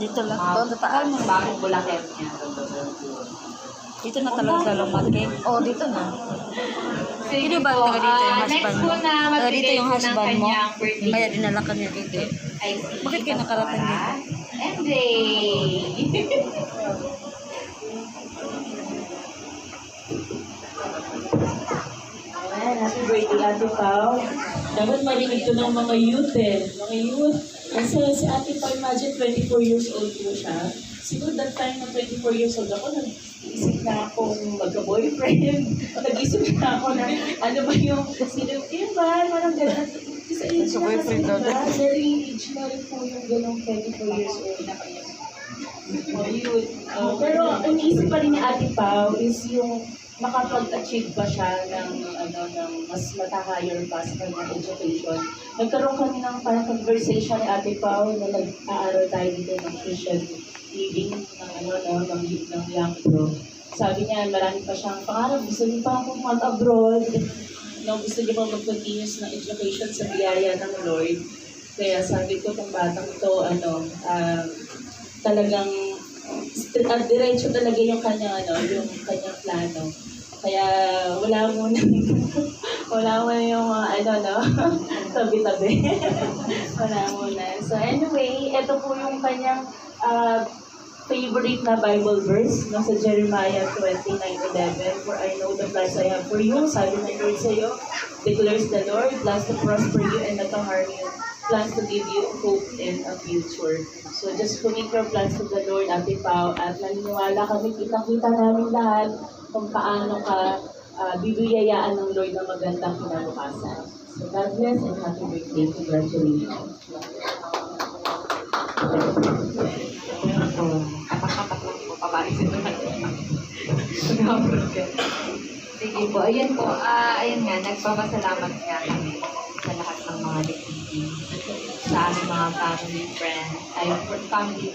Dito lang. Doon sa taas. Bakit bulakit niya? Dito na talaga lumaki. Oo, dito na. Sige Hindi ba po, taga dito yung next husband po mo? na Taga dito yung magbigay husband ng mo? kanyang birthday. Kaya dinala ka niya dito. I see. Bakit kayo nakarating dito? MJ! Ayan, happy birthday, Ate Pao. Dapat marinig ko ng mga youth eh. Mga youth. Kasi si Ate Pao, imagine 24 years old po siya. Siguro that time na 24 years old ako, nag-isip na akong magka-boyfriend. Nag-isip na ako na ano ba yung, yun ba, parang gano'n. Kasi age na kasi diba, very age na rin po yung gano'ng 24 years old. Oh, yun. Pero ang iniisip pa rin ni Ate Pao is yung makapag-achieve ba siya ng mas mata-higher pa sa kanyang education. Nagkaroon kami ng parang conversation ni Ate Pao na nag-aaral tayo dito ng Christian living ng Young Pro. Sabi niya, marami pa siyang pangarap. Gusto niya pa akong mag-abroad. No, gusto niya pa mag-continuous ng education sa biyaya ng Lord. Kaya sabi ko, kung batang ito, talagang diretso talaga yung kanyang yung plano. Kaya wala mo yung tabi-tabi. Wala muna. So anyway, ito po yung kanyang favorite na Bible verse sa Jeremiah 29:11. For I know the plans I have for you, sabi ng Lord sa iyo, declares the Lord, plans to prosper you and not to harm you, plans to give you hope and a future. So just commit your plans to the Lord, Ate Pao, at naniniwala kami, kita namin lahat kung paano ka bibiyayaan ng Lord ng magandang kinabukasan. So God bless and happy birthday. Congratulations. Kapak-kapak lang po, pabarisin mo na. Sige po, ayun po, ayun nga, nagpapasalamat nga kami sa lahat ng mga nakikinig, sa aming mga family friends, family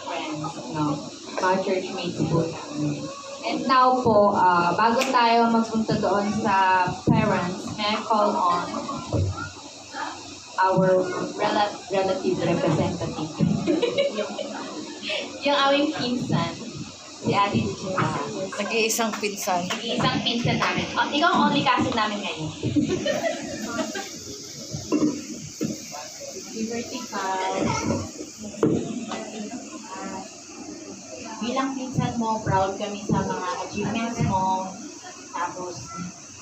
friends, no, mga churchmates po namin. And now po, bago tayo magpunta doon sa parents, may I call on our relative representative. yung aming pinsan, si Ate Gina. Nag-iisang pinsan. Isang pinsan namin. Ikaw ang only cousin namin ngayon. Happy birthday, Pao. Bilang pinsan mo, proud kami sa mga achievements mo. Tapos,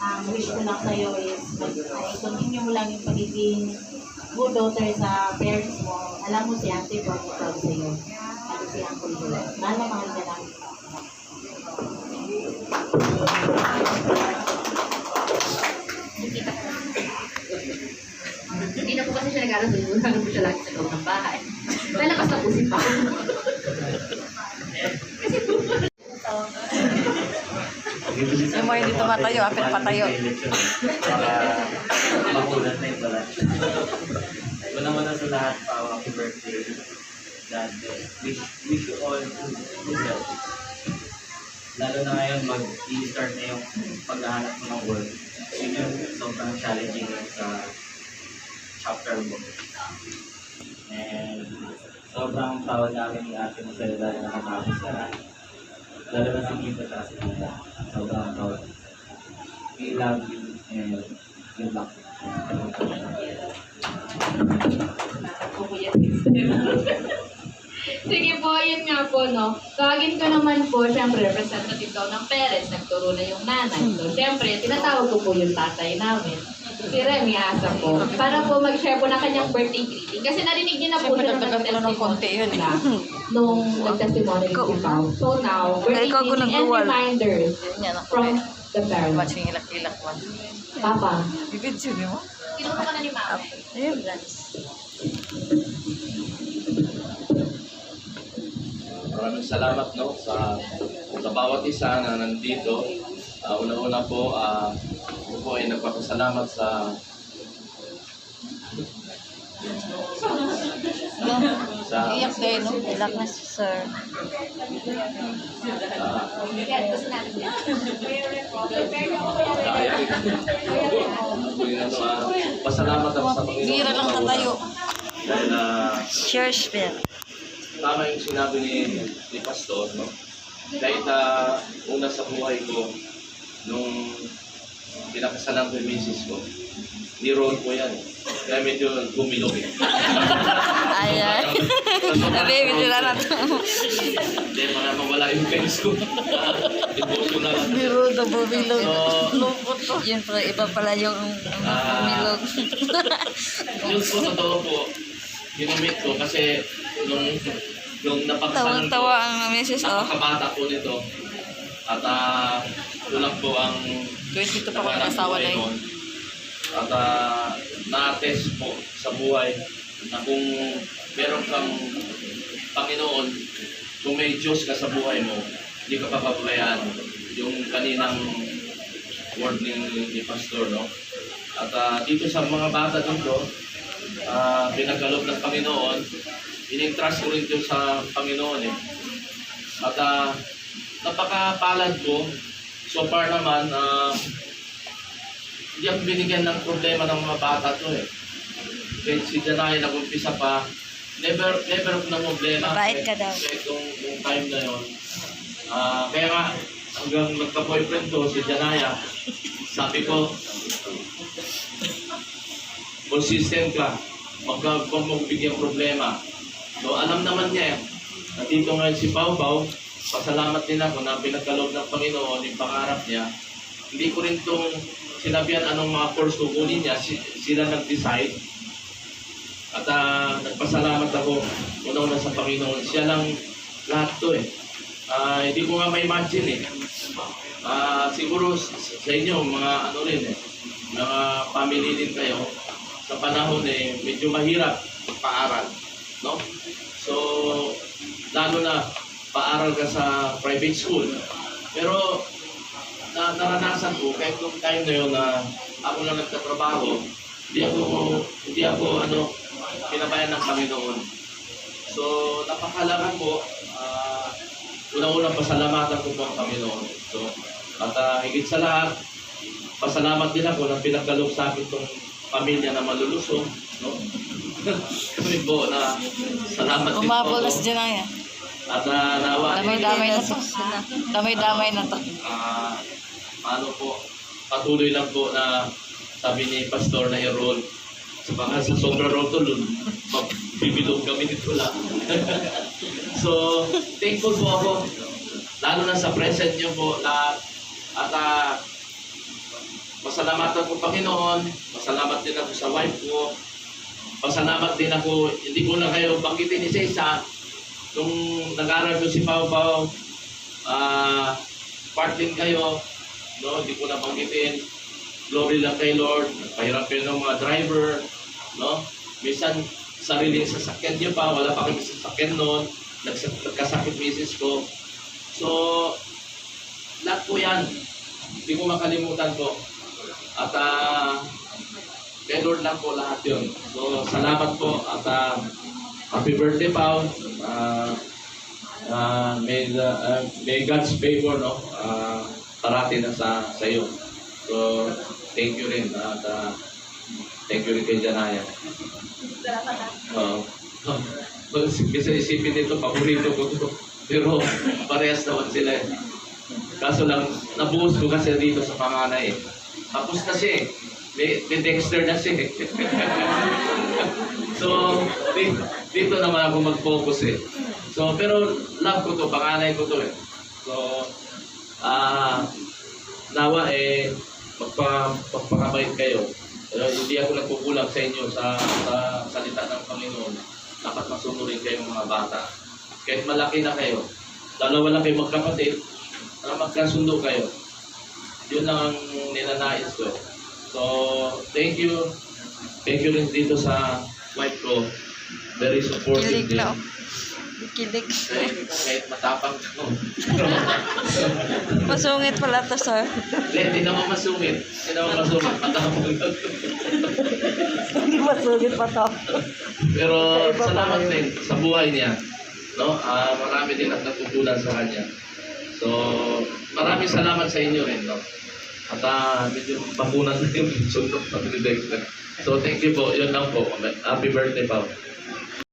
ang wish ko lang sa'yo is continue mo lang yung pagiging good daughter sa parents mo. Alam mo si Ate Pao, proud sa'yo. At si Uncle Joe. Mahal na mahal ka namin. Hindi na po kasi siya nag-aaral doon. Ano po siya lagi sa loob ng bahay. Lalakas na po si Pao. Kasi po. Yung mga hindi tumatayo, apit patayo. Makulat na yung pala. Una-una sa lahat, happy birthday. That wish you all good health. Lalo na ngayon, mag-i-start na yung paghahanap mo ng work. Yun yung sobrang challenging sa chapter mo. And sobrang proud namin ni Ate mo sa'yo dahil nakatapos ka na. Lalo na si Kita at si Kita. Sobrang proud. We love you and good luck. Sige po, yun nga po, no. Tawagin ko naman po, syempre, representative daw ng parents, nagturo na yung nanay. So, syempre, tinatawag ko po yung tatay namin. Si Remy Asa po. Para po mag-share po ng kanyang birthday greeting. Kasi narinig niyo na po siya ng konti yun. nung nag-testimony ni Pao. So now, birthday greeting and reminders from the parents. Watching ilak-ilak mo. Papa. Bibidyo niyo mo? Tinuro ka na ni Mama. Ayun. Maraming salamat sa bawat isa na nandito. Una-una po, ako po ay nagpapasalamat sa Iyak kayo, no? Ilak na si sir. Pasalamat ako sa Panginoon. Gira lang na tayo. Dahil Cheers, Bill. tama yung sinabi ni Pastor, no? Kahit una sa buhay ko, nung pinakasalan ko yung misis ko, ni-roll ko yan. Kaya medyo gumilog eh. Ayan. Baby, sila na to. Hindi, mga mawala yung pens ko. Emotional. Biro na bumilog. So, Lungkot to. Yun po, iba pala yung bumilog. yun po, totoo po. Ginamit ko kasi nung napakasalan ko, Tawa-tawa ang misis, oh. napakabata po nito. At kulang po ang 22 pa kung nasawa na yun. At na-test po sa buhay na kung meron kang Panginoon, kung may Diyos ka sa buhay mo, hindi ka papabayaan yung kaninang word ni Pastor, no? At dito sa mga bata dito, pinagkaloob ng Panginoon, in-entrust ko rin dito sa Panginoon eh. At napakapalad ko, so far naman, hindi ako binigyan ng problema ng mga bata to eh. Kahit si Janay nag-umpisa pa, never ako ng problema. Mabait ka daw. Kahit yung time na yun. Kaya nga, hanggang magka-boyfriend ko, si Janaya, sabi ko, consistent ka, huwag mong bigyan problema. So alam naman niya eh, nandito ngayon si Pau Pau, pasalamat din ako na pinagkaloob ng Panginoon yung pangarap niya. Hindi ko rin itong sinabihan anong mga course kukunin niya, sila nag-decide. At nagpasalamat ako una-una sa Panginoon. Siya lang lahat to eh. Hindi ko nga ma-imagine eh. Siguro sa inyo, mga ano rin eh, mga family din kayo, sa panahon eh, medyo mahirap paaral. No? So, lalo na paaral ka sa private school. Pero, naranasan ko kahit nung time na yun na ako lang nagtatrabaho, hindi ako pinabayan ng Panginoon. So, napakalaman ko, unang-unang pasalamatan ko po ang Panginoon. So, at higit sa lahat, pasalamat din ako na pinagkaloob sa akin itong pamilya na malulusog. No? Kami po na salamat din po. Umabulas dyan na yan. At nawa. Damay-damay na to. Damay-damay na to. Ano po, patuloy lang po na sabi ni Pastor na i-roll. Sa sobra roll to, bibilog kami nito lang. So, thankful po ako. Lalo na sa present niyo po lahat. At pasalamatan ko Panginoon. Pasalamat din ako sa wife ko. Pasalamat din ako, hindi ko na kayo banggitin isa-isa. Nung nag-aral ko si Pau Pau, part din kayo. No, hindi ko na banggitin. Glory lang kay Lord. Pahirap yun ng mga driver. No? Minsan, sariling sasakyan niyo pa. Wala pa kami sasakyan noon. Nagkasakit misis ko. So, lahat po yan. Hindi ko makalimutan po. At kay Lord lang po lahat yun. So, salamat po. At happy birthday, Pao. May God's favor, no? Parati na sa iyo. So, thank you rin. At thank you rin kay Janaya. Kasi isipin nito, paborito ko to. Pero parehas naman sila. Kaso lang, nabuhos ko kasi dito sa panganay. Tapos na siya eh. May Dexter na siya eh. So, dito naman ako mag-focus eh. So, pero love ko to, panganay ko to eh. So, nawa eh, magpakabait kayo. Hindi ako nagkukulang sa inyo sa salita ng Panginoon. Dapat masunurin kayo mga bata. Kahit malaki na kayo, dalawa lang kayo magkapatid, magkasundo kayo. Yun lang ang ninanais ko. So, thank you. Thank you rin dito sa wife ko. Very supportive Kilig din. na. Kilig. Kahit matapang ko. Masungit pala to, sir. Hindi naman masungit. Hindi naman masungit. Matapang lang. Hindi masungit pa to. Pero salamat din sa buhay niya. No? Marami din at natutunan sa kanya. So, maraming salamat sa inyo rin. No? At medyo bakunan na yung sundok sa Dexter. So, thank you po. Yun lang po. Happy birthday, Pao.